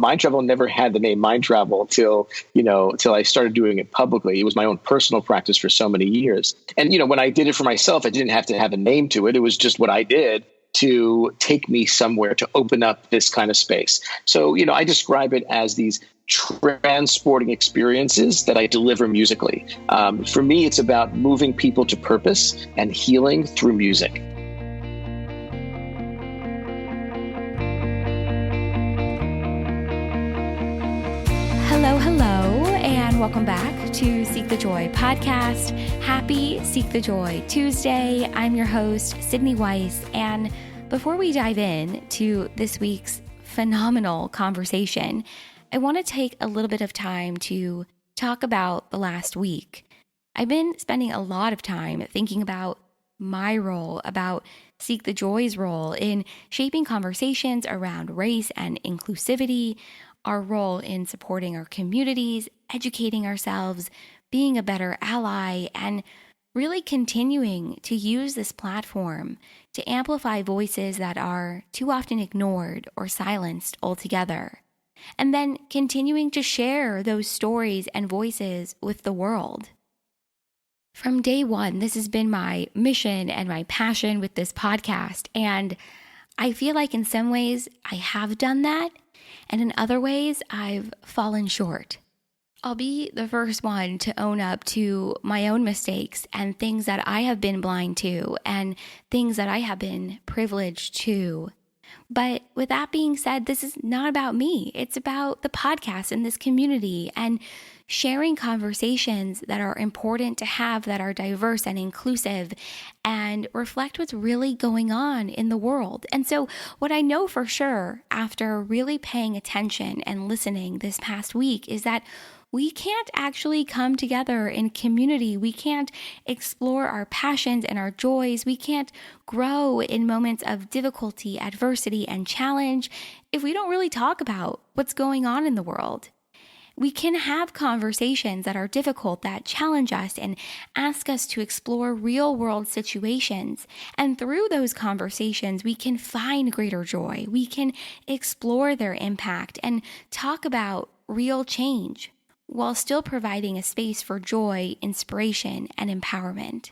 Mind Travel never had the name Mind Travel till I started doing it publicly. It was my own personal practice for so many years. And, when I did it for myself, I didn't have to have a name to it. It was just what I did to take me somewhere, to open up this kind of space. So, I describe it as these transporting experiences that I deliver musically. For me, it's about moving people to purpose and healing through music. Hello, and welcome back to Seek the Joy podcast. Happy Seek the Joy Tuesday. I'm your host, Sydney Weiss, and before we dive in to this week's phenomenal conversation, I want to take a little bit of time to talk about the last week. I've been spending a lot of time thinking about my role, about Seek the Joy's role in shaping conversations around race and inclusivity, our role in supporting our communities, educating ourselves, being a better ally, and really continuing to use this platform to amplify voices that are too often ignored or silenced altogether. And then continuing to share those stories and voices with the world. From day one, this has been my mission and my passion with this podcast. And I feel like in some ways I have done that. And in other ways, I've fallen short. I'll be the first one to own up to my own mistakes and things that I have been blind to and things that I have been privileged to. But with that being said, this is not about me. It's about the podcast and this community and sharing conversations that are important to have, that are diverse and inclusive and reflect what's really going on in the world. And so what I know for sure after really paying attention and listening this past week is that we can't actually come together in community. We can't explore our passions and our joys. We can't grow in moments of difficulty, adversity, and challenge if we don't really talk about what's going on in the world. We can have conversations that are difficult, that challenge us and ask us to explore real-world situations. And through those conversations, we can find greater joy. We can explore their impact and talk about real change, while still providing a space for joy, inspiration, and empowerment.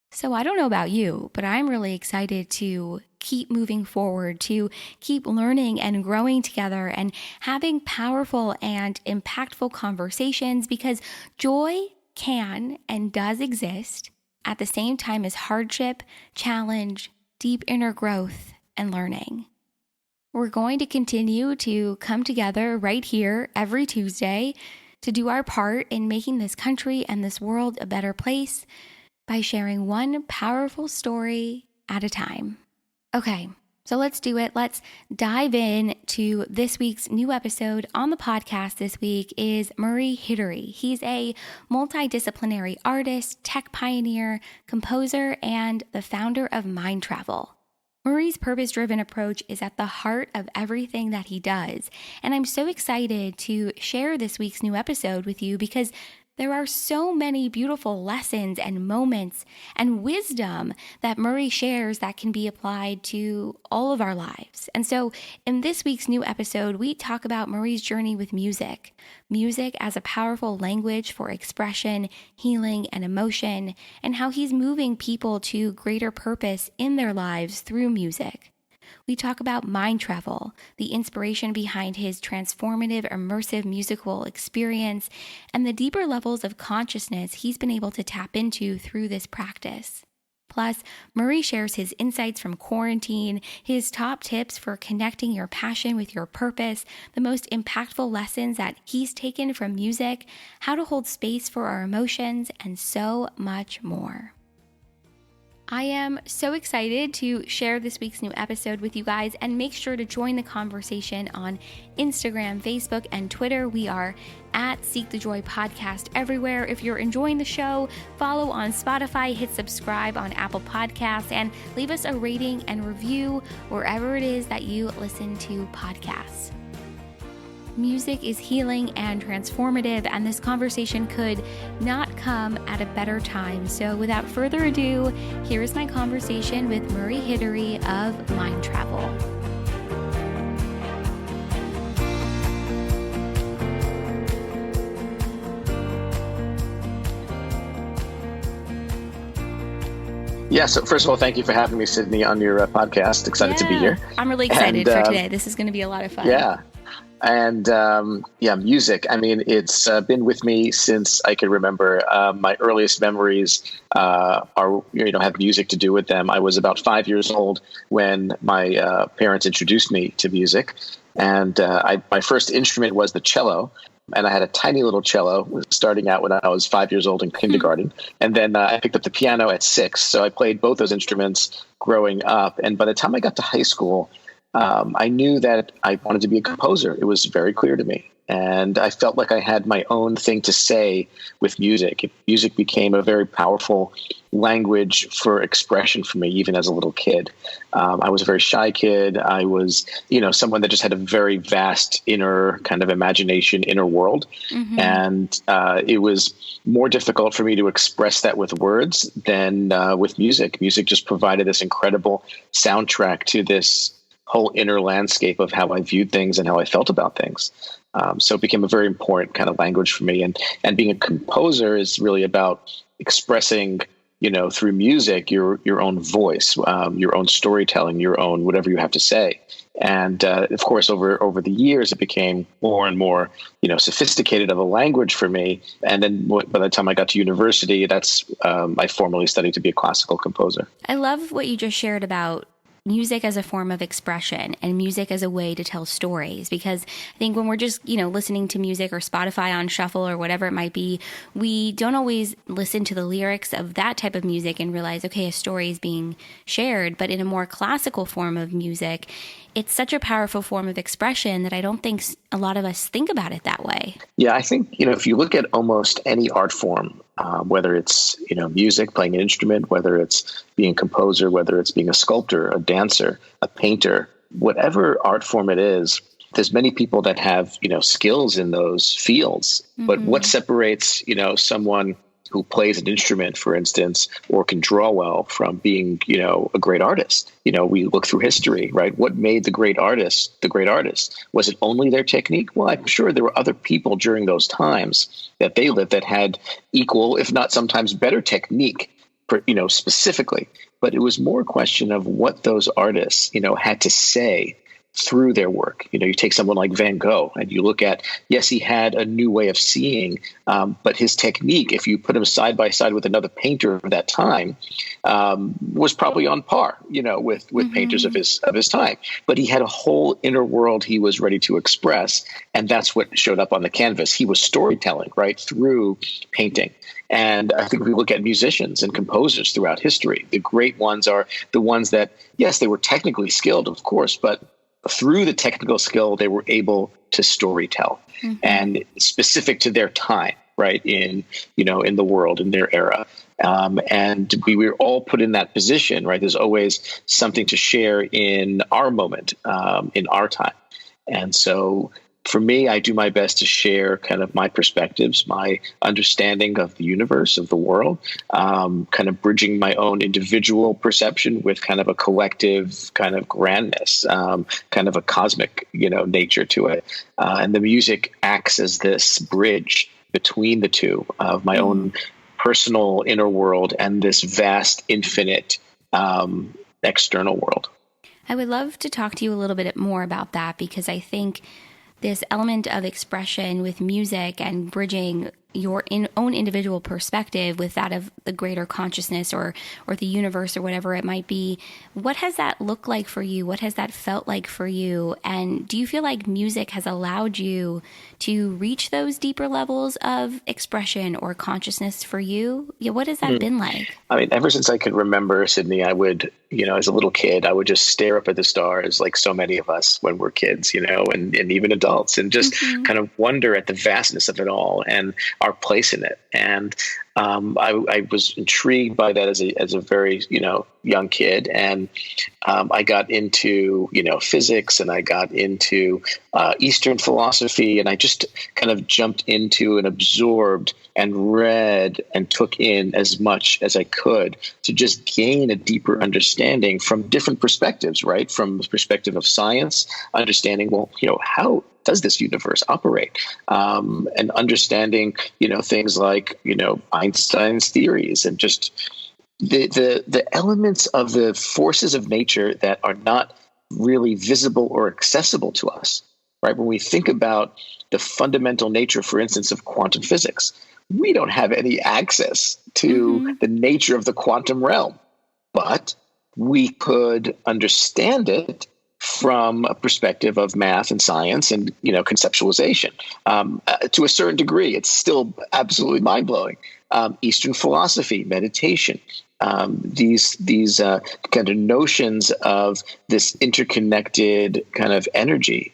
So I don't know about you, but I'm really excited to keep moving forward, to keep learning and growing together and having powerful and impactful conversations, because joy can and does exist at the same time as hardship, challenge, deep inner growth, and learning. We're going to continue to come together right here every Tuesday to do our part in making this country and this world a better place by sharing one powerful story at a time. Okay, so let's do it. Let's dive in to this week's new episode. On the podcast this week is Murray Hidary. He's a multi-disciplinary artist, tech pioneer, composer, and the founder of MindTravel. Murray's purpose-driven approach is at the heart of everything that he does, and I'm so excited to share this week's new episode with you because there are so many beautiful lessons and moments and wisdom that Murray shares that can be applied to all of our lives. And so in this week's new episode, we talk about Murray's journey with music as a powerful language for expression, healing, and emotion, and how he's moving people to greater purpose in their lives through music. We talk about mind travel, the inspiration behind his transformative, immersive musical experience, and the deeper levels of consciousness he's been able to tap into through this practice. Plus, Murray shares his insights from quarantine, his top tips for connecting your passion with your purpose, the most impactful lessons that he's taken from music, how to hold space for our emotions, and so much more. I am so excited to share this week's new episode with you guys, and make sure to join the conversation on Instagram, Facebook, and Twitter. We are at Seek the Joy Podcast everywhere. If you're enjoying the show, follow on Spotify, hit subscribe on Apple Podcasts, and leave us a rating and review wherever it is that you listen to podcasts. Music is healing and transformative, and this conversation could not come at a better time. So without further ado, here is my conversation with Murray Hidary of MindTravel. Yeah. So first of all, thank you for having me, Sydney, on your podcast. Excited to be here. I'm really excited for today. This is going to be a lot of fun. Yeah. And music. I mean, it's been with me since I can remember. My earliest memories have music to do with them. I was about 5 years old when my parents introduced me to music, and my first instrument was the cello. And I had a tiny little cello starting out when I was 5 years old in kindergarten. And then I picked up the piano at 6. So I played both those instruments growing up. And by the time I got to high school, I knew that I wanted to be a composer. It was very clear to me. And I felt like I had my own thing to say with music. Music became a very powerful language for expression for me, even as a little kid. I was a very shy kid. I was, someone that just had a very vast inner kind of imagination, inner world. Mm-hmm. And it was more difficult for me to express that with words than with music. Music just provided this incredible soundtrack to this whole inner landscape of how I viewed things and how I felt about things. So it became a very important kind of language for me. And being a composer is really about expressing, through music, your own voice, your own storytelling, your own whatever you have to say. And of course, over the years, it became more and more, sophisticated of a language for me. And then by the time I got to university, I formally studied to be a classical composer. I love what you just shared about music as a form of expression and music as a way to tell stories, because I think when we're just, listening to music or Spotify on shuffle or whatever it might be, we don't always listen to the lyrics of that type of music and realize, okay, a story is being shared. But in a more classical form of music, it's such a powerful form of expression that I don't think a lot of us think about it that way. Yeah, I think, if you look at almost any art form, whether it's, music, playing an instrument, whether it's being a composer, whether it's being a sculptor, a dancer, a painter, whatever art form it is, there's many people that have, skills in those fields. Mm-hmm. But what separates, someone who plays an instrument, for instance, or can draw well from being, a great artist? We look through history, right? What made the great artist the great artist? Was it only their technique? Well, I'm sure there were other people during those times that they lived that had equal, if not sometimes better technique, specifically. But it was more a question of what those artists, had to say through their work. You take someone like Van Gogh and you look at, yes, he had a new way of seeing, but his technique, if you put him side by side with another painter of that time, was probably on par, with mm-hmm. painters of his time. But he had a whole inner world he was ready to express, and that's what showed up on the canvas. He was storytelling, right, through painting. And I think if we look at musicians and composers throughout history, the great ones are the ones that, yes, they were technically skilled, of course, but through the technical skill, they were able to storytell, mm-hmm. and specific to their time, right, in the world, in their era. And we were all put in that position, right? There's always something to share in our moment, in our time. And so for me, I do my best to share kind of my perspectives, my understanding of the universe, of the world, kind of bridging my own individual perception with kind of a collective kind of grandness, kind of a cosmic, nature to it. And the music acts as this bridge between the two of my own personal inner world and this vast, infinite external world. I would love to talk to you a little bit more about that, because I think this element of expression with music and bridging your own individual perspective with that of the greater consciousness or the universe or whatever it might be. What has that looked like for you? What has that felt like for you? And do you feel like music has allowed you to reach those deeper levels of expression or consciousness for you? Yeah, what has that been like? I mean, ever since I could remember, Sydney, I would, as a little kid, I would just stare up at the stars like so many of us when we're kids, and even adults, and just mm-hmm. kind of wonder at the vastness of it all and our place in it. And I was intrigued by that as a very, young kid. And I got into, physics, and I got into Eastern philosophy, and I just kind of jumped into and absorbed and read and took in as much as I could to just gain a deeper understanding from different perspectives, right? From the perspective of science, understanding, well, how does this universe operate? And understanding, things like, Einstein's theories, and just, the elements of the forces of nature that are not really visible or accessible to us, right? When we think about the fundamental nature, for instance, of quantum physics, we don't have any access to the nature of the quantum realm, but we could understand it from a perspective of math and science and, conceptualization. To a certain degree, it's still absolutely mind-blowing. Eastern philosophy, meditation, these kind of notions of this interconnected kind of energy,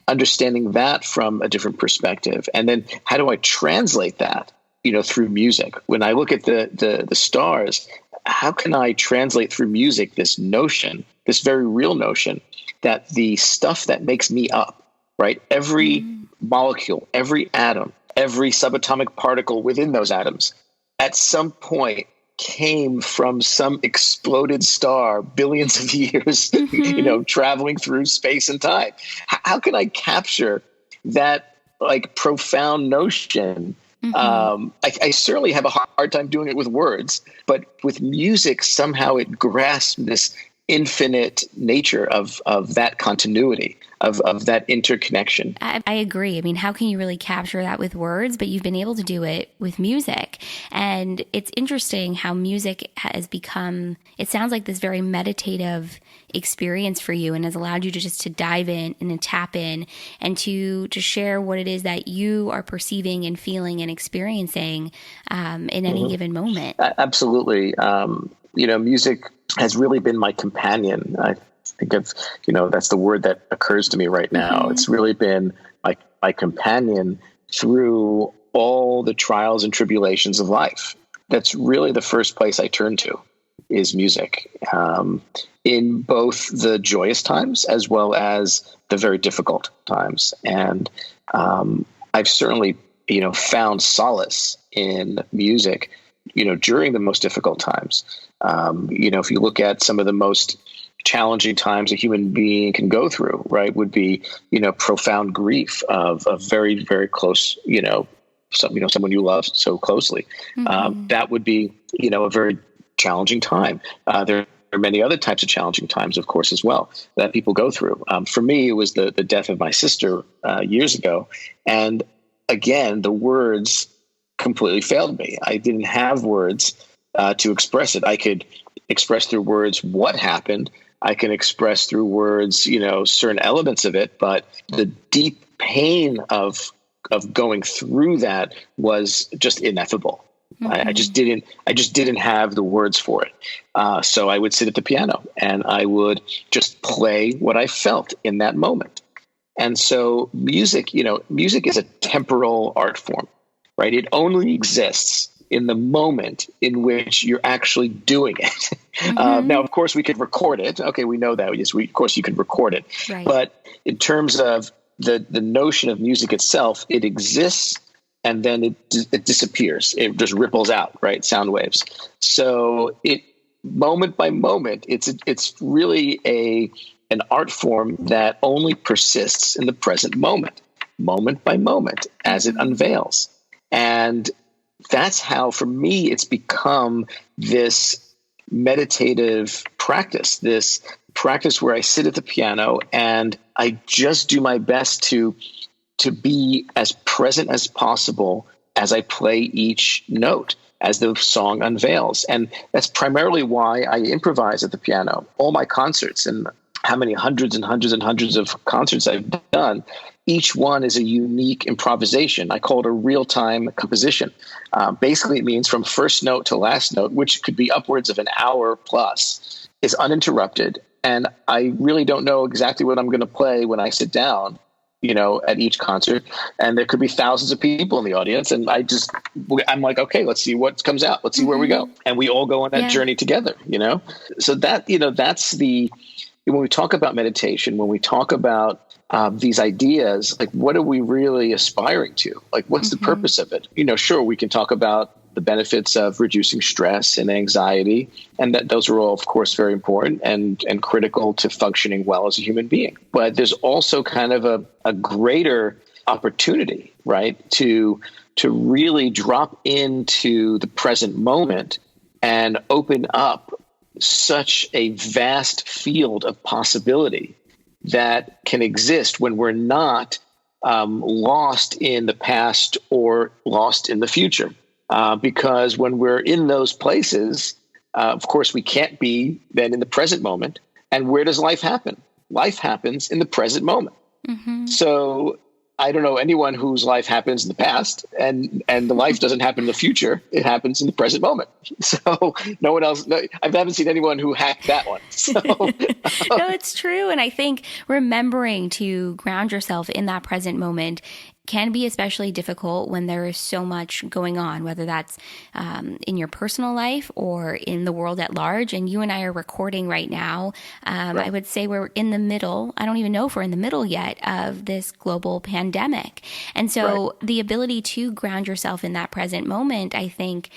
understanding that from a different perspective. And then how do I translate that, through music? When I look at the stars, how can I translate through music this notion, this very real notion, that the stuff that makes me up, right? Every molecule, every atom, every subatomic particle within those atoms, at some point came from some exploded star billions of years, traveling through space and time. How can I capture that profound notion? I certainly have a hard time doing it with words, but with music, somehow it grasps this infinite nature of that continuity, of that interconnection. I agree. I mean, how can you really capture that with words? But you've been able to do it with music. And it's interesting how music has become, it sounds like this very meditative experience for you, and has allowed you to just to dive in and to tap in and to share what it is that you are perceiving and feeling and experiencing in any given moment. Absolutely. Music has really been my companion. I think that's the word that occurs to me right now. It's really been my companion through all the trials and tribulations of life. That's really the first place I turn to, is music, in both the joyous times as well as the very difficult times. And I've certainly, found solace in music, during the most difficult times. If you look at some of the most challenging times a human being can go through, right, would be, profound grief of a very, very close, someone you love so closely. That would be, a very challenging time. There are many other types of challenging times, of course, as well, that people go through. For me, it was the death of my sister years ago. And again, the words completely failed me. I didn't have words to express it. I could express through words what happened. I can express through words, certain elements of it, but the deep pain of going through that was just ineffable. I just didn't have the words for it. So I would sit at the piano and I would just play what I felt in that moment. And so music is a temporal art form, right? It only exists in the moment in which you're actually doing it. Now, of course, we could record it. Okay, we know that. Yes, of course, you could record it. Right. But in terms of the notion of music itself, it exists and then it disappears. It just ripples out, right? Sound waves. So it moment by moment, it's really an art form that only persists in the present moment by moment, as it unveils. And that's how, for me, it's become this meditative practice, this practice where I sit at the piano and I just do my best to be as present as possible as I play each note, as the song unveils. And that's primarily why I improvise at the piano. All my concerts, and how many hundreds and hundreds and hundreds of concerts I've done, each one is a unique improvisation. I call it a real-time composition. Basically, it means from first note to last note, which could be upwards of an hour plus, is uninterrupted. And I really don't know exactly what I'm going to play when I sit down, at each concert. And there could be thousands of people in the audience. And I'm like, okay, let's see what comes out. Let's see where we go. And we all go on that journey together, So that, that's when we talk about meditation, when we talk about these ideas, what are we really aspiring to? What's the purpose of it? Sure, we can talk about the benefits of reducing stress and anxiety, and that those are all, of course, very important and critical to functioning well as a human being. But there's also kind of a greater opportunity, right, to really drop into the present moment and open up such a vast field of possibility that can exist when we're not lost in the past or lost in the future. Because when we're in those places, of course, we can't be then in the present moment. And where does life happen? Life happens in the present moment. Mm-hmm. So I don't know anyone whose life happens in the past and the life doesn't happen in the future. It happens in the present moment. So no one else, I haven't seen anyone who hacked that one. So, no, it's true. And I think remembering to ground yourself in that present moment can be especially difficult when there is so much going on, whether that's in your personal life or in the world at large. And you and I are recording right now. Right. I would say we're in the middle. I don't even know if we're in the middle yet of this global pandemic. And so the ability to ground yourself in that present moment, I think,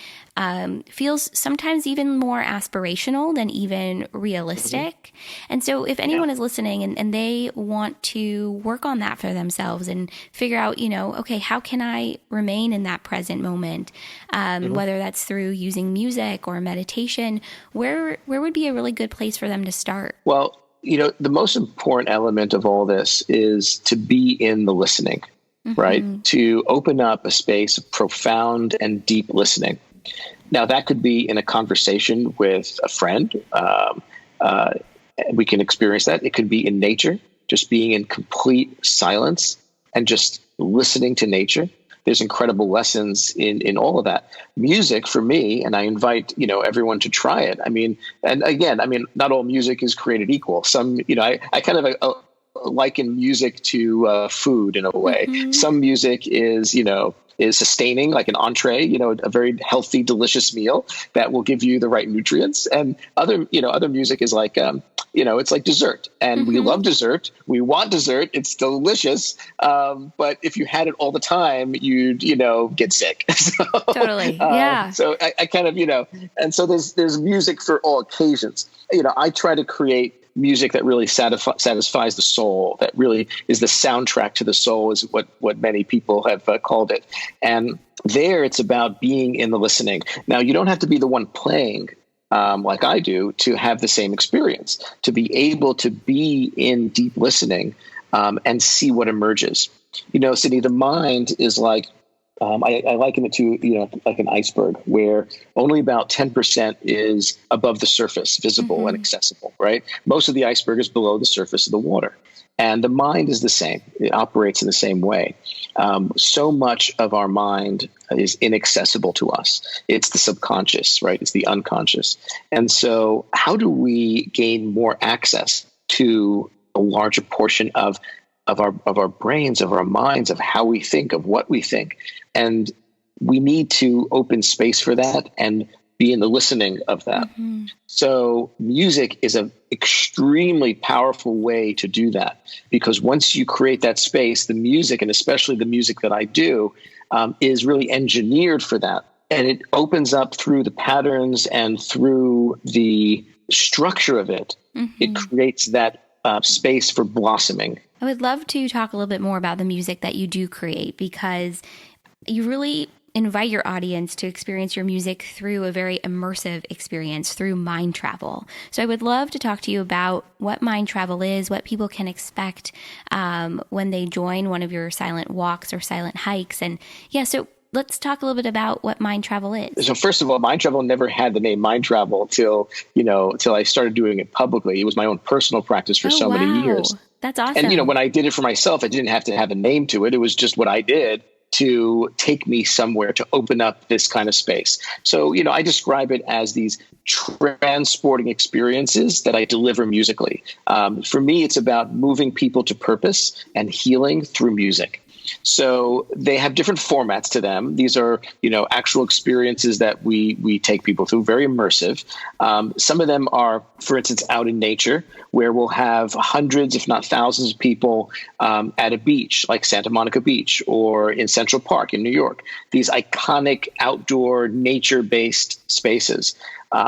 feels sometimes even more aspirational than even realistic. Mm-hmm. And so if anyone is listening and they want to work on that for themselves and figure out, okay, how can I remain in that present moment? Whether that's through using music or meditation, where would be a really good place for them to start? Well, the most important element of all this is to be in the listening, mm-hmm. right? To open up a space of profound and deep listening. Now, that could be in a conversation with a friend. We can experience that. It could be in nature, just being in complete silence and just listening to nature. There's incredible lessons in all of that. Music for me, and I invite, everyone to try it. Not all music is created equal. Some, I kind of liken music to food in a way. Mm-hmm. Some music is sustaining, like an entree, a very healthy, delicious meal that will give you the right nutrients. And other music is like, it's like dessert. And mm-hmm. we love dessert. We want dessert. It's delicious. But if you had it all the time, you'd, get sick. So, totally. Yeah. So I kind of, and so there's music for all occasions. I try to create music that really satisfies the soul, that really is the soundtrack to the soul, is what many people have called it. And there it's about being in the listening. Now, you don't have to be the one playing like I do to have the same experience, to be able to be in deep listening and see what emerges. Sydney, the mind is like, I liken it to, like an iceberg where only about 10% is above the surface, visible mm-hmm. and accessible, right? Most of the iceberg is below the surface of the water. And the mind is the same. It operates in the same way. So much of our mind is inaccessible to us. It's the subconscious, right? It's the unconscious. And so how do we gain more access to a larger portion of our brains, of our minds, of how we think, of what we think? And we need to open space for that and be in the listening of that. Mm-hmm. So music is an extremely powerful way to do that, because once you create that space, the music, and especially the music that I do, is really engineered for that. And it opens up through the patterns and through the structure of it. Mm-hmm. It creates that space for blossoming. I would love to talk a little bit more about the music that you do create, because you really invite your audience to experience your music through a very immersive experience, through mind travel. So I would love to talk to you about what mind travel is, what people can expect when they join one of your silent walks or silent hikes. And so let's talk a little bit about what mind travel is. So first of all, mind travel never had the name mind travel till I started doing it publicly. It was my own personal practice for many years. That's awesome. And, when I did it for myself, I didn't have to have a name to it. It was just what I did to take me somewhere, to open up this kind of space. So, I describe it as these transporting experiences that I deliver musically. For me, it's about moving people to purpose and healing through music. So they have different formats to them. These are, actual experiences that we take people through, very immersive. Some of them are, for instance, out in nature, where we'll have hundreds, if not thousands of people at a beach like Santa Monica Beach or in Central Park in New York. These iconic outdoor nature-based spaces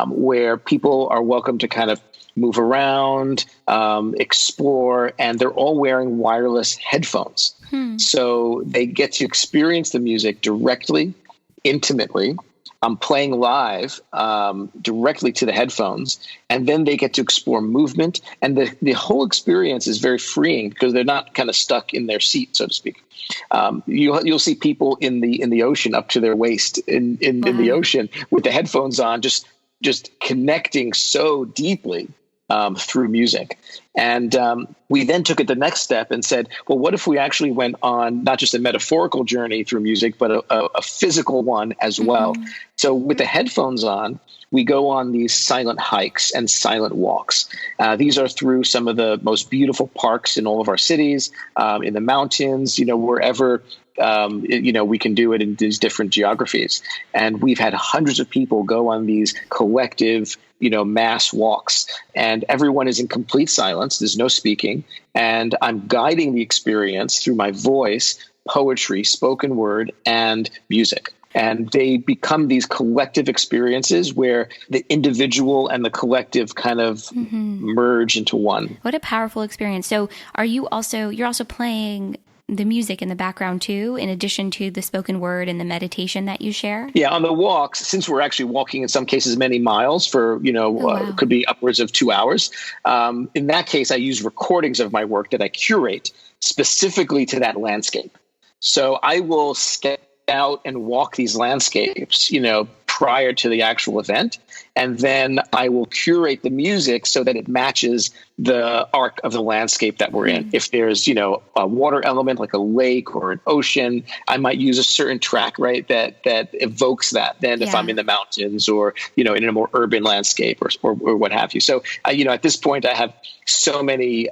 where people are welcome to kind of move around, explore, and they're all wearing wireless headphones. So they get to experience the music directly, intimately, I'm playing live directly to the headphones, and then they get to explore movement. And the whole experience is very freeing because they're not kind of stuck in their seat, so to speak. You'll see people in the ocean up to their waist in the ocean with the headphones on, just connecting so deeply through music. And we then took it the next step and said, well, what if we actually went on not just a metaphorical journey through music, but a physical one as well? So with the headphones on, we go on these silent hikes and silent walks. These are through some of the most beautiful parks in all of our cities, in the mountains, wherever we can do it in these different geographies. And we've had hundreds of people go on these collective, mass walks, and everyone is in complete silence. There's no speaking. And I'm guiding the experience through my voice, poetry, spoken word, and music. And they become these collective experiences where the individual and the collective kind of merge into one. What a powerful experience. So you're also playing the music in the background too, in addition to the spoken word and the meditation that you share? Yeah, on the walks, since we're actually walking in some cases many miles for, could be upwards of 2 hours. In that case, I use recordings of my work that I curate specifically to that landscape. So I will sketch out and walk these landscapes, prior to the actual event. And then I will curate the music so that it matches the arc of the landscape that we're in. If there's, a water element like a lake or an ocean, I might use a certain track, right, that evokes that. Then if I'm in the mountains or, in a more urban landscape or what have you. So, at this point, I have so many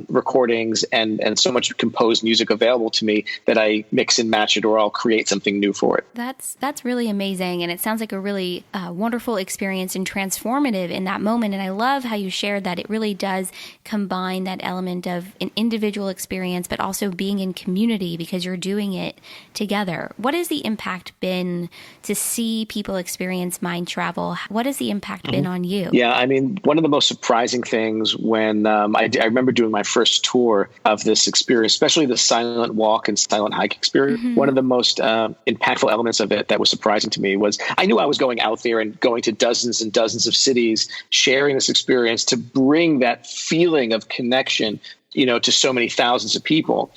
recordings and so much composed music available to me that I mix and match it, or I'll create something new for it. That's really amazing. And it sounds like a really wonderful experience and transformative in that moment. And I love how you shared that it really does combine that element of an individual experience, but also being in community because you're doing it together. What has the impact been to see people experience mind travel? What has the impact been on you? Yeah, I mean, one of the most surprising things when I remember doing my first tour of this experience, especially the silent walk and silent hike experience, one of the most impactful elements of it that was surprising to me was I knew I was going out there and going to dozens and dozens of cities, sharing this experience to bring that feeling of connection, to so many thousands of people.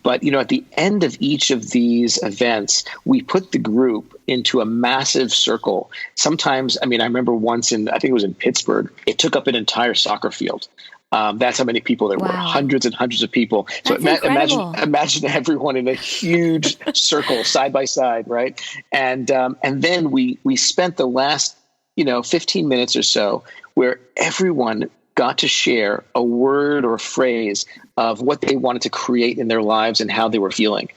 But, at the end of each of these events, we put the group into a massive circle. Sometimes, I remember once I think it was in Pittsburgh, it took up an entire soccer field. That's how many people there were, hundreds and hundreds of people. So imagine everyone in a huge circle side by side, right? And then we spent the last, 15 minutes or so where everyone got to share a word or a phrase of what they wanted to create in their lives and how they were feeling.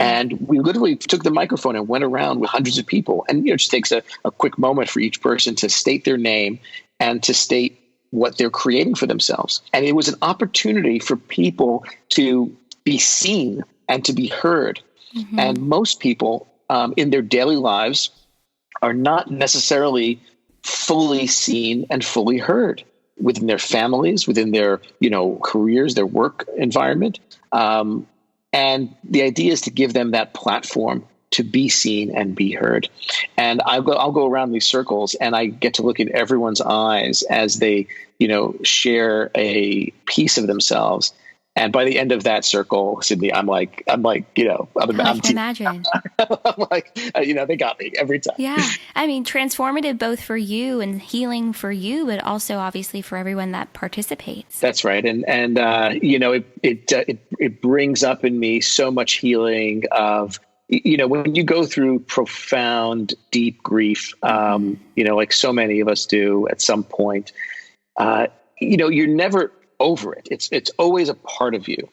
And we literally took the microphone and went around with hundreds of people. And, it just takes a quick moment for each person to state their name and to state what they're creating for themselves. And it was an opportunity for people to be seen and to be heard. And most people in their daily lives are not necessarily fully seen and fully heard within their families, within their, careers, their work environment. And the idea is to give them that platform to be seen and be heard. And I'll go around these circles and I get to look in everyone's eyes as they, share a piece of themselves. And by the end of that circle, Sydney, I'm like, I can imagine. I'm like, they got me every time. Yeah. Transformative both for you and healing for you, but also obviously for everyone that participates. That's right. And it brings up in me so much healing of, when you go through profound, deep grief, like so many of us do at some point, you're never over it. It's always a part of you.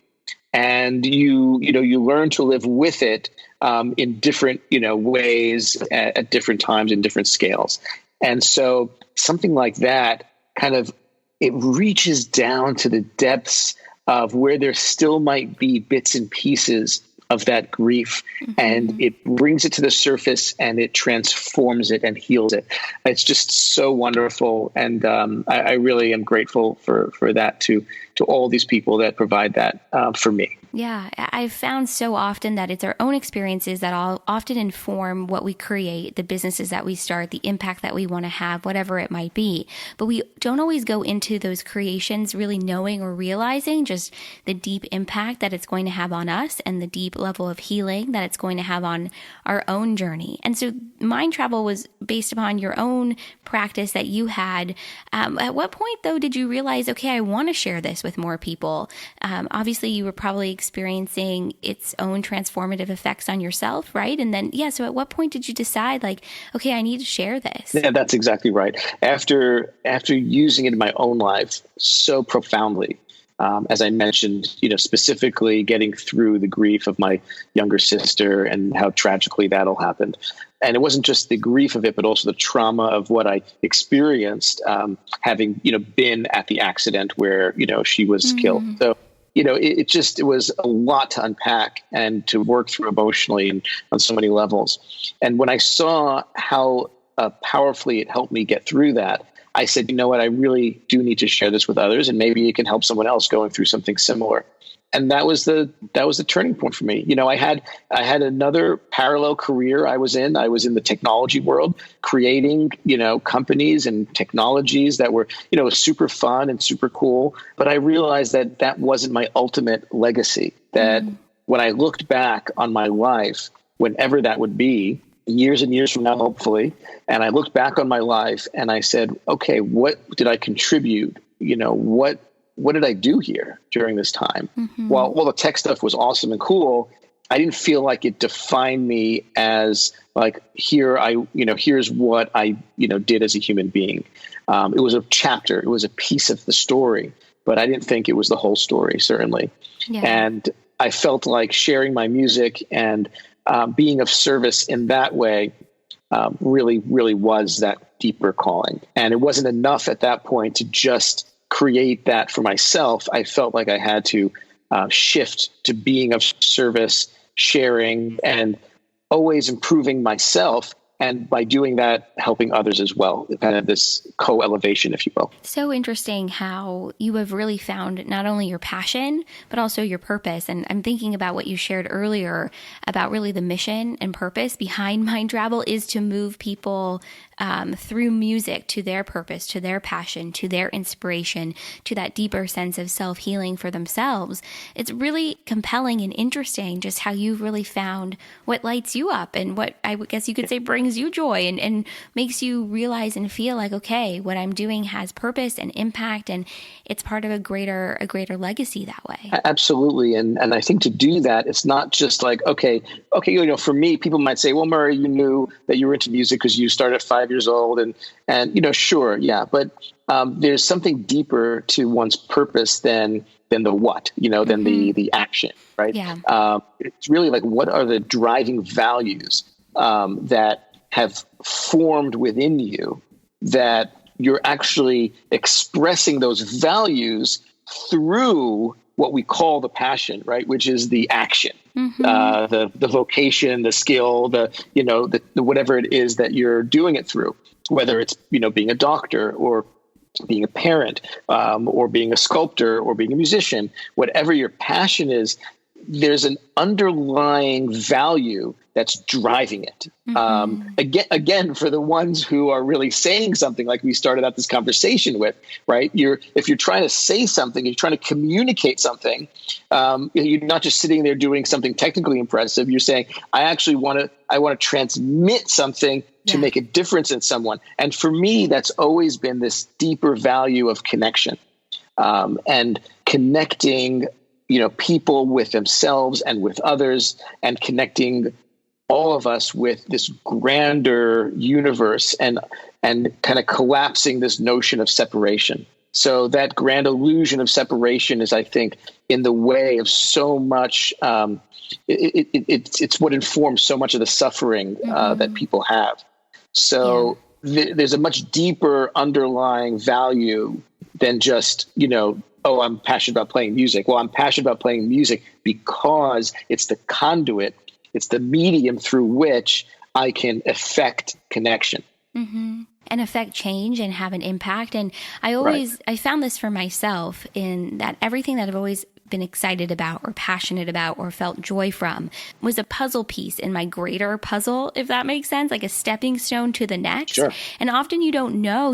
And you learn to live with it in different, ways at different times in different scales. And so something like that it reaches down to the depths of where there still might be bits and pieces of that grief, and it brings it to the surface and it transforms it and heals it. It's just so wonderful. And I really am grateful for that to all these people that provide that for me. Yeah, I've found so often that it's our own experiences that all often inform what we create, the businesses that we start, the impact that we want to have, whatever it might be. But we don't always go into those creations really knowing or realizing just the deep impact that it's going to have on us and the deep level of healing that it's going to have on our own journey. And so MindTravel was based upon your own practice that you had. At what point, though, did you realize, okay, I want to share this with more people? Obviously, you were probably experiencing its own transformative effects on yourself, right? And then, so at what point did you decide, like, okay, I need to share this? Yeah, that's exactly right. After using it in my own life so profoundly, as I mentioned, specifically getting through the grief of my younger sister and how tragically that all happened. And it wasn't just the grief of it, but also the trauma of what I experienced, having, been at the accident where, she was killed. So, it was a lot to unpack and to work through emotionally and on so many levels. And when I saw how powerfully it helped me get through that, I said, you know what, I really do need to share this with others, and maybe it can help someone else going through something similar. And that was the turning point for me. I had another parallel career I was in the technology world, creating, companies and technologies that were, super fun and super cool. But I realized that wasn't my ultimate legacy, that when I looked back on my life, whenever that would be, years and years from now, hopefully, and I looked back on my life and I said, okay, what did I contribute? What did I do here during this time? While the tech stuff was awesome and cool, I didn't feel like it defined me as like, here's what I, did as a human being. It was a chapter, it was a piece of the story, but I didn't think it was the whole story, certainly. Yeah. And I felt like sharing my music and being of service in that way really, really was that deeper calling. And it wasn't enough at that point to just create that for myself. I felt like I had to shift to being of service, sharing, and always improving myself. And by doing that, helping others as well, kind of this co-elevation, if you will. So interesting how you have really found not only your passion, but also your purpose. And I'm thinking about what you shared earlier about really the mission and purpose behind MindTravel is to move people through music to their purpose, to their passion, to their inspiration, to that deeper sense of self-healing for themselves. It's really compelling and interesting just how you've really found what lights you up and what I guess you could say brings you joy and makes you realize and feel like, okay, what I'm doing has purpose and impact, and it's part of a greater legacy that way. Absolutely. And I think to do that, it's not just like, okay, for me, people might say, well, Murray, you knew that you were into music because you started at 5 years old and sure. Yeah. But there's something deeper to one's purpose than the what, than the action, right? Yeah. It's really like, what are the driving values that have formed within you that you're actually expressing those values through what we call the passion, right? Which is the action, the vocation, the skill, the whatever it is that you're doing it through, whether it's, being a doctor or being a parent, or being a sculptor or being a musician, whatever your passion is, there's an underlying value that's driving it. Again, for the ones who are really saying something like we started out this conversation with, right? If you're trying to say something, you're trying to communicate something, you're not just sitting there doing something technically impressive. You're saying, I want to transmit something to make a difference in someone. And for me, that's always been this deeper value of connection, and connecting people with themselves and with others, and connecting all of us with this grander universe and kind of collapsing this notion of separation. So that grand illusion of separation is, I think, in the way of so much. It's what informs so much of the suffering that people have. So there's a much deeper underlying value than just, oh, I'm passionate about playing music. Well, I'm passionate about playing music because it's the conduit, it's the medium through which I can affect connection. And affect change and have an impact. And I found this for myself in that everything that I've always been excited about or passionate about or felt joy from was a puzzle piece in my greater puzzle, if that makes sense, like a stepping stone to the next. Sure. And often you don't know,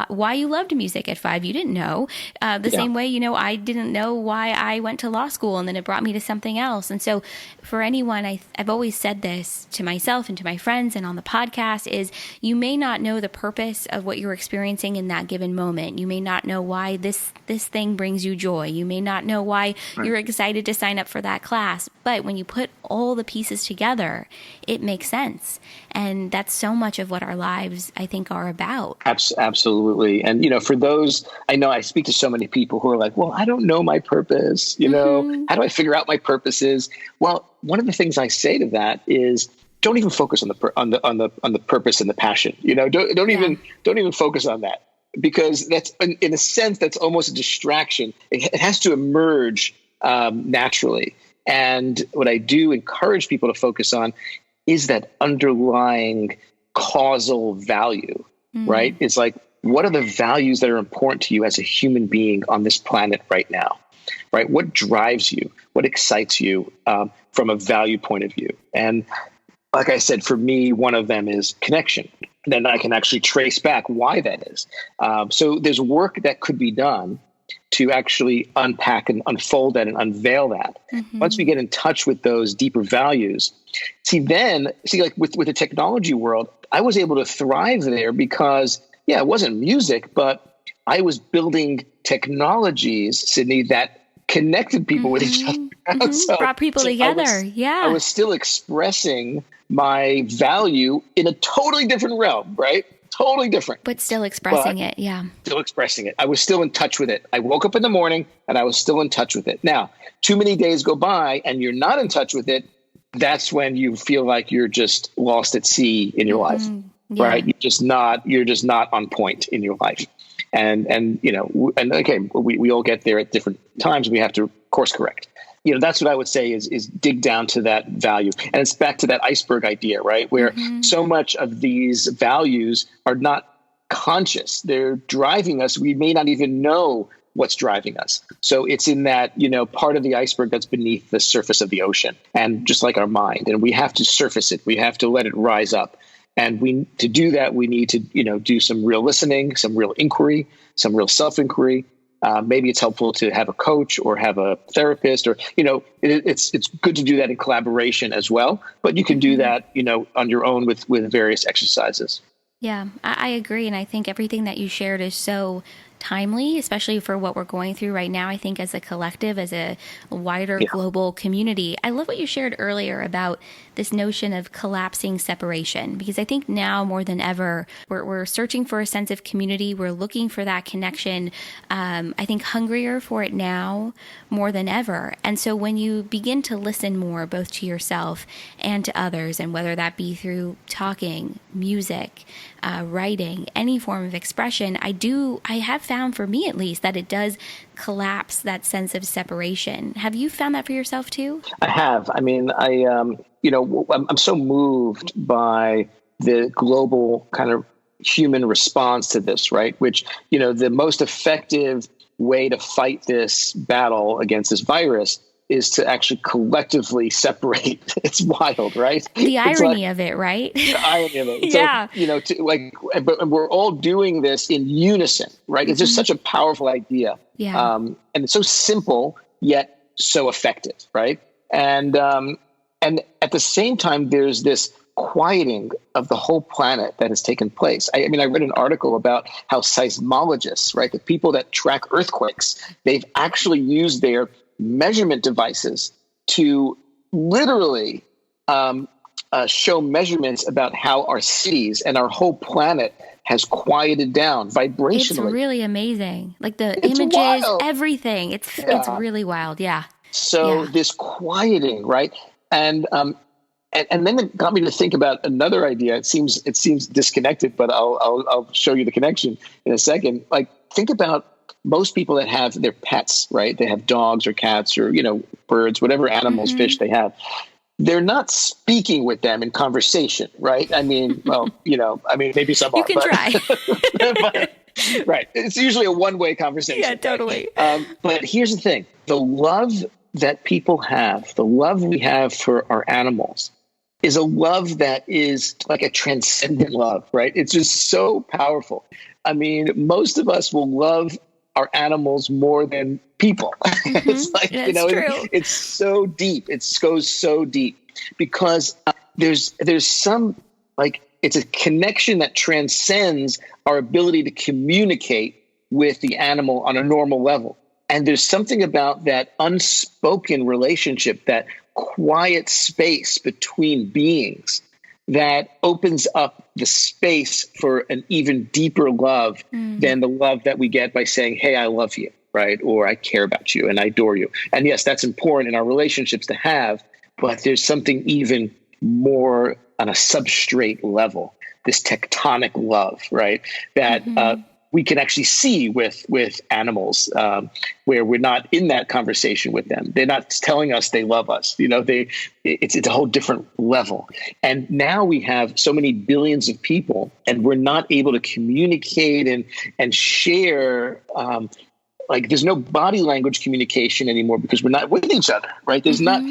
why you loved music at 5. You didn't know. The same way, I didn't know why I went to law school, and then it brought me to something else. And so for anyone, I've always said this to myself and to my friends and on the podcast is you may not know the purpose of what you're experiencing in that given moment. You may not know why this thing brings you joy. You may not know why you're excited to sign up for that class. But when you put all the pieces together, it makes sense. And that's so much of what our lives, I think, are about. Absolutely. And, for those, I know I speak to so many people who are like, well, I don't know my purpose. How do I figure out my purposes? Well, one of the things I say to that is don't even focus on the purpose and the passion. Don't even focus on that, because that's in a sense that's almost a distraction. It has to emerge naturally. And what I do encourage people to focus on is that underlying causal value, right? It's like, what are the values that are important to you as a human being on this planet right now, right? What drives you? What excites you from a value point of view? And like I said, for me, one of them is connection. Then I can actually trace back why that is. So there's work that could be done to actually unpack and unfold that and unveil that. Once we get in touch with those deeper values, like with the technology world, I was able to thrive there because, it wasn't music, but I was building technologies, Sydney, that connected people with each other. So, brought people together. I was still expressing my value in a totally different realm, right? Totally different. But still expressing it. Yeah. Still expressing it. I was still in touch with it. I woke up in the morning and I was still in touch with it. Now, too many days go by and you're not in touch with it. That's when you feel like you're just lost at sea in your life, right? You're just not on point in your life. And okay, we all get there at different times. We have to course correct. That's what I would say is dig down to that value. And it's back to that iceberg idea, right? Where so much of these values are not conscious. They're driving us. We may not even know what's driving us. So it's in that, part of the iceberg that's beneath the surface of the ocean. And just like our mind, and we have to surface it. We have to let it rise up. And to do that, we need to, do some real listening, some real inquiry, some real self-inquiry. Maybe it's helpful to have a coach or have a therapist, or, it's good to do that in collaboration as well. But you can do that, on your own with various exercises. Yeah, I agree. And I think everything that you shared is so timely, especially for what we're going through right now, I think as a collective, as a wider global community. I love what you shared earlier about this notion of collapsing separation, because I think now more than ever, we're searching for a sense of community. We're looking for that connection. I think hungrier for it now more than ever. And so when you begin to listen more, both to yourself and to others, and whether that be through talking, music, writing, any form of expression, I have found, for me at least, that it does collapse that sense of separation. Have you found that for yourself too? I have. I mean, I'm so moved by the global kind of human response to this, right? Which, the most effective way to fight this battle against this virus is to actually collectively separate. It's wild, right? The irony of it, right? The irony of it. Yeah. So, but we're all doing this in unison, right? It's just such a powerful idea. Yeah. And it's so simple, yet so effective, right? And at the same time, there's this quieting of the whole planet that has taken place. I read an article about how seismologists, right, the people that track earthquakes, they've actually used their measurement devices to literally show measurements about how our cities and our whole planet has quieted down vibrationally. It's really amazing. Like it's images, wild. Everything. It's really wild. Yeah. So this quieting, right? And then it got me to think about another idea. It seems disconnected, but I'll show you the connection in a second. Like, think about most people that have their pets, right? They have dogs or cats or, birds, whatever animals, fish they have. They're not speaking with them in conversation, right? Maybe some you are. Can try. Right. It's usually a one-way conversation. Yeah, totally. But here's the thing. The love that people have, the love we have for our animals, is a love that is like a transcendent love, right? It's just so powerful. I mean, most of us will love our animals more than people. Mm-hmm. It's like, That's true. it's so deep. It goes so deep because there's some, like, it's a connection that transcends our ability to communicate with the animal on a normal level. And there's something about that unspoken relationship, that quiet space between beings, that opens up the space for an even deeper love than the love that we get by saying, hey, I love you, right? Or I care about you and I adore you. And yes, that's important in our relationships to have, but there's something even more on a substrate level, this tectonic love, right? That we can actually see with animals, where we're not in that conversation with them. They're not telling us they love us. It's a whole different level. And now we have so many billions of people, and we're not able to communicate and share. Like, there's no body language communication anymore because we're not with each other, right? There's not.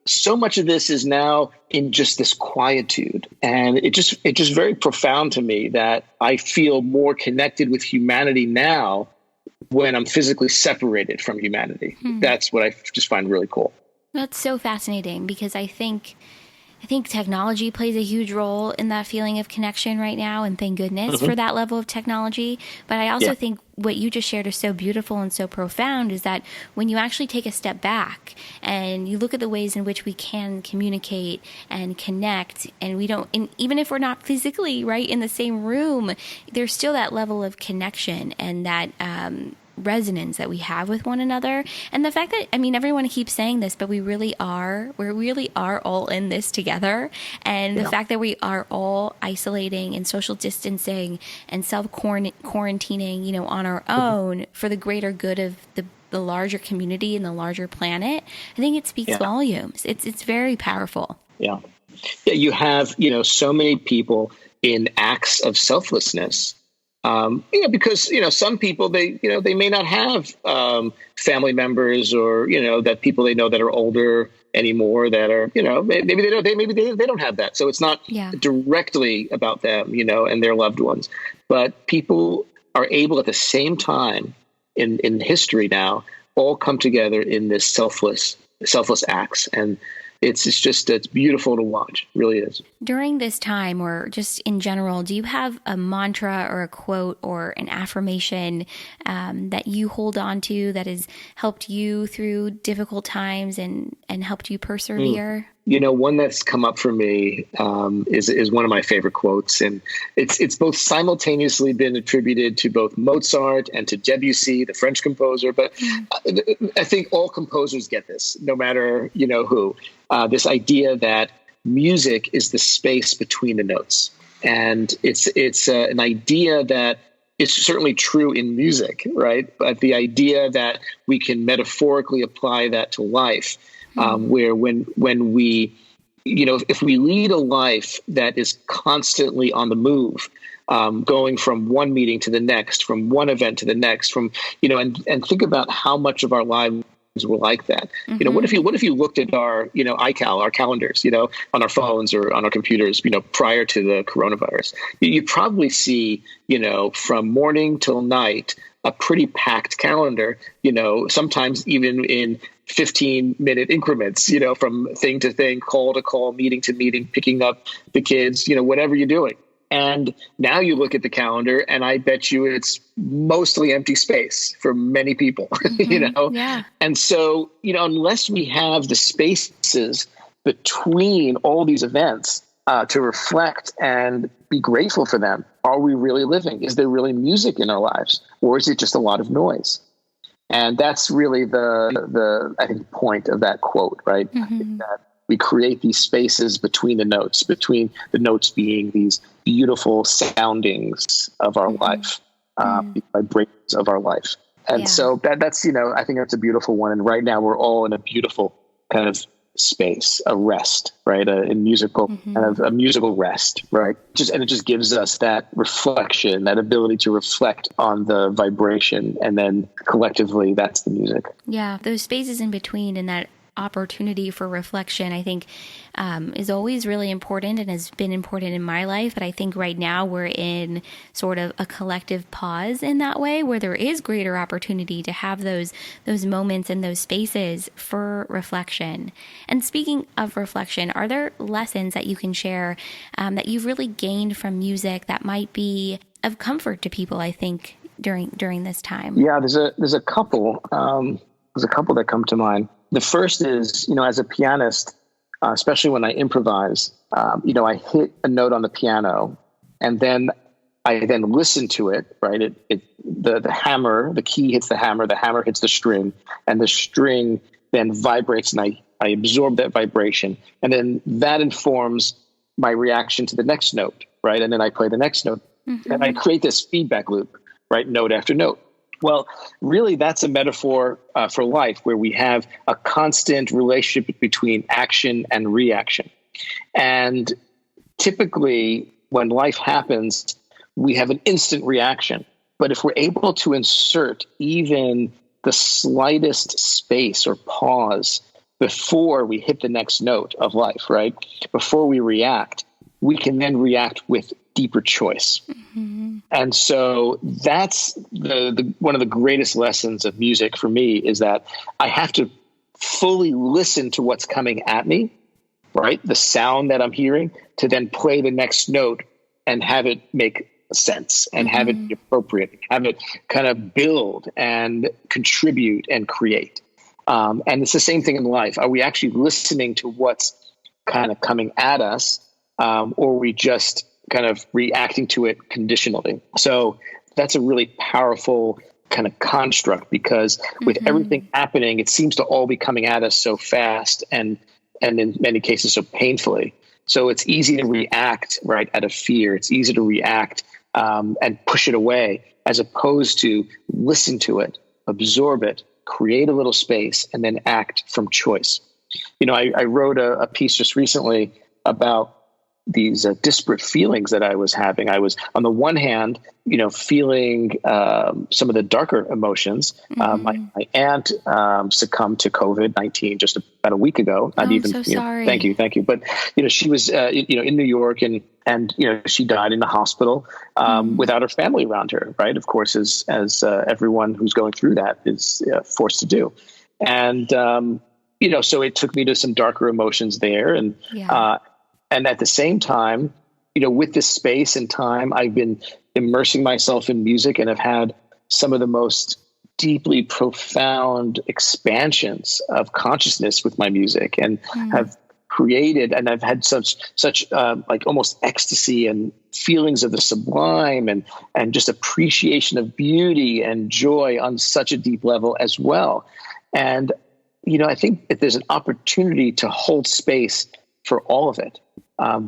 So much of this is now in just this quietude. And it's just very profound to me that I feel more connected with humanity now when I'm physically separated from humanity. That's what I just find really cool. That's so fascinating, because I think technology plays a huge role in that feeling of connection right now, and thank goodness for that level of technology. But I also think what you just shared is so beautiful and so profound, is that when you actually take a step back and you look at the ways in which we can communicate and connect, and even if we're not physically right in the same room, there's still that level of connection and that resonance that we have with one another. And the fact that, I mean, everyone keeps saying this, but we really are all in this together. And the fact that we are all isolating and social distancing and self-quarantining, on our own for the greater good of the larger community and the larger planet, I think it speaks volumes. It's very powerful. Yeah. You have, so many people in acts of selflessness. Because, some people, they may not have family members or, that people they know that are older anymore that are, maybe they don't have that. So it's not directly about them, and their loved ones. But people are able at the same time in history now all come together in this selfless acts. And it's beautiful to watch. It really is. During this time, or just in general, do you have a mantra or a quote or an affirmation that you hold on to that has helped you through difficult times and helped you persevere? One that's come up for me is one of my favorite quotes, and it's both simultaneously been attributed to both Mozart and to Debussy, the French composer. But I think all composers get this, no matter who. This idea that music is the space between the notes, and it's an idea that is certainly true in music, right? But the idea that we can metaphorically apply that to life. Where when we, if we lead a life that is constantly on the move, going from one meeting to the next, from one event to the next, and think about how much of our lives were like that. What if you looked at our, our calendars, on our phones or on our computers, prior to the coronavirus, you'd probably see, from morning till night, a pretty packed calendar, sometimes even in 15-minute increments, from thing to thing, call to call, meeting to meeting, picking up the kids, whatever you're doing. And now you look at the calendar and I bet you it's mostly empty space for many people, Yeah. And so, unless we have the spaces between all these events to reflect and be grateful for them, are we really living? Is there really music in our lives? Or is it just a lot of noise? And that's really the I think, point of that quote, right? That we create these spaces between the notes being these beautiful soundings of our life, vibrations of our life. And so that's, I think that's a beautiful one. And right now we're all in a beautiful kind of space, a rest, right? A musical kind of a musical rest, right? And it just gives us that reflection, that ability to reflect on the vibration, and then collectively, that's the music. Yeah, those spaces in between and that opportunity for reflection, I think, is always really important and has been important in my life. But I think right now we're in sort of a collective pause in that way, where there is greater opportunity to have those moments and those spaces for reflection. And speaking of reflection, are there lessons that you can share that you've really gained from music that might be of comfort to people, I think, during this time? Yeah, there's a couple. There's a couple that come to mind. The first is, as a pianist, especially when I improvise, I hit a note on the piano, and then I then listen to it, right? The hammer, the key hits the hammer hits the string, and the string then vibrates, and I absorb that vibration. And then that informs my reaction to the next note, right? And then I play the next note, and I create this feedback loop, right? Note after note. Well, really, that's a metaphor for life, where we have a constant relationship between action and reaction. And typically, when life happens, we have an instant reaction. But if we're able to insert even the slightest space or pause before we hit the next note of life, right? Before we react, we can then react with deeper choice. And so that's the one of the greatest lessons of music for me, is that I have to fully listen to what's coming at me, right? The sound that I'm hearing, to then play the next note and have it make sense and have it be appropriate, have it kind of build and contribute and create. And it's the same thing in life. Are we actually listening to what's kind of coming at us, or are we just kind of reacting to it conditionally? So that's a really powerful kind of construct, because with everything happening, it seems to all be coming at us so fast and in many cases so painfully. So it's easy to react, right, out of fear. It's easy to react and push it away, as opposed to listen to it, absorb it, create a little space, and then act from choice. I wrote a piece just recently about these disparate feelings that I was having. I was, on the one hand, feeling some of the darker emotions. My aunt succumbed to COVID-19 just about a week ago. So sorry. Thank you. But she was in New York, and she died in the hospital without her family around her. Right, of course, as everyone who's going through that is forced to do. And so it took me to some darker emotions there, and. And at the same time, with this space and time, I've been immersing myself in music, and have had some of the most deeply profound expansions of consciousness with my music, and have created, and I've had such like almost ecstasy and feelings of the sublime, and just appreciation of beauty and joy on such a deep level as well. And, I think that there's an opportunity to hold space for all of it.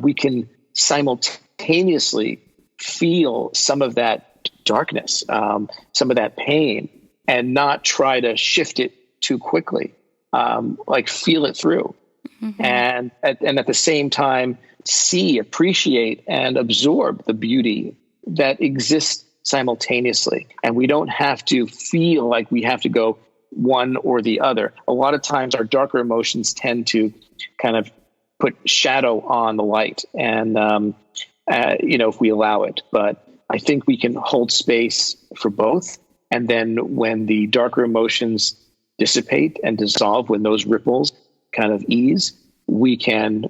We can simultaneously feel some of that darkness, some of that pain, and not try to shift it too quickly. Like feel it through, and at the same time appreciate, and absorb the beauty that exists simultaneously. And we don't have to feel like we have to go one or the other. A lot of times, our darker emotions tend to kind of put shadow on the light, and if we allow it. But I think we can hold space for both, and then when the darker emotions dissipate and dissolve, when those ripples kind of ease, we can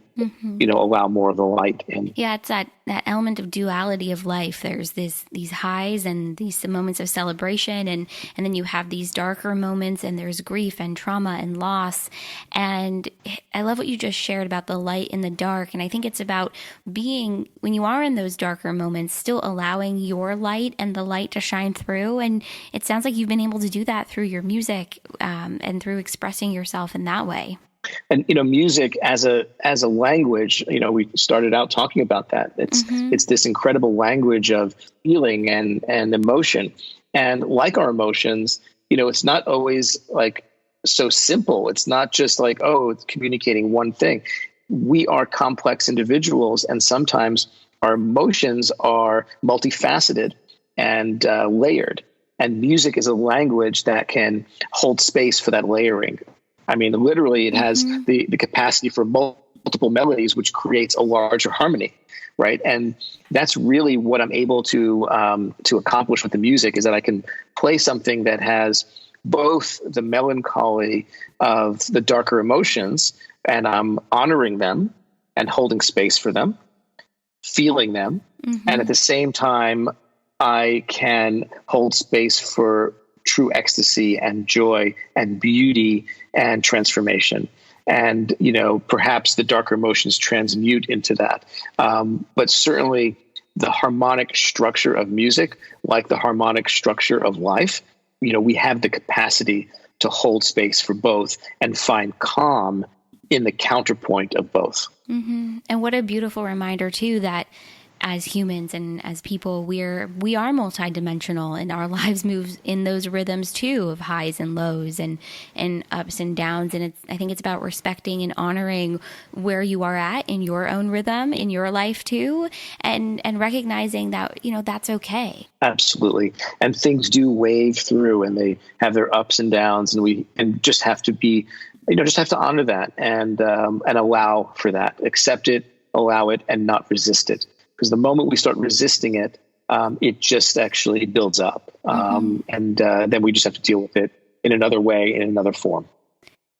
allow more of the light in. Yeah, it's that element of duality of life. There's these highs and these moments of celebration, and then you have these darker moments, and there's grief and trauma and loss. And I love what you just shared about the light and the dark. And I think it's about being, when you are in those darker moments, still allowing your light and the light to shine through. And it sounds like you've been able to do that through your music, and through expressing yourself in that way. And music as a language, we started out talking about that. It's this incredible language of feeling and emotion. And like our emotions, it's not always like so simple. It's not just like, oh, it's communicating one thing. We are complex individuals, and sometimes our emotions are multifaceted and layered. And music is a language that can hold space for that layering. I mean, literally, it has the capacity for multiple melodies, which creates a larger harmony, right? And that's really what I'm able to accomplish with the music, is that I can play something that has both the melancholy of the darker emotions, and I'm honoring them and holding space for them, feeling them. And at the same time, I can hold space for true ecstasy and joy and beauty and transformation. And, perhaps the darker emotions transmute into that. But certainly the harmonic structure of music, like the harmonic structure of life, we have the capacity to hold space for both and find calm in the counterpoint of both. And what a beautiful reminder too, that as humans and as people, we are multidimensional, and our lives move in those rhythms too, of highs and lows and ups and downs. And I think it's about respecting and honoring where you are at in your own rhythm in your life too, and recognizing that, that's okay. Absolutely. And things do wave through, and they have their ups and downs, and we just have to be, just have to honor that and allow for that, accept it, allow it, and not resist it. Because the moment we start resisting it, it just actually builds up. And then we just have to deal with it in another way, in another form.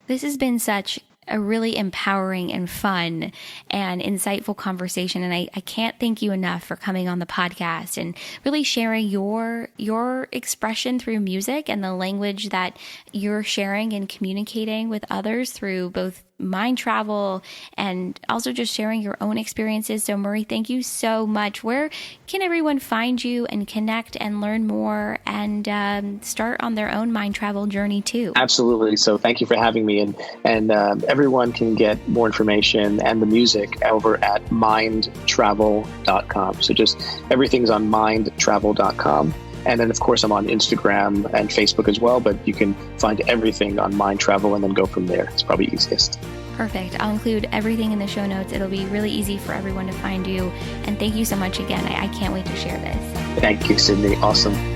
This has been such a really empowering and fun and insightful conversation. And I can't thank you enough for coming on the podcast and really sharing your expression through music and the language that you're sharing and communicating with others through both mind travel and also just sharing your own experiences. So Murray, thank you so much. Where can everyone find you and connect and learn more and start on their own mind travel journey too? Absolutely. So thank you for having me. And everyone can get more information and the music over at mindtravel.com. So just everything's on mindtravel.com. And then, of course, I'm on Instagram and Facebook as well, but you can find everything on Mind Travel and then go from there. It's probably easiest. Perfect. I'll include everything in the show notes. It'll be really easy for everyone to find you. And thank you so much again. I can't wait to share this. Thank you, Sydney. Awesome.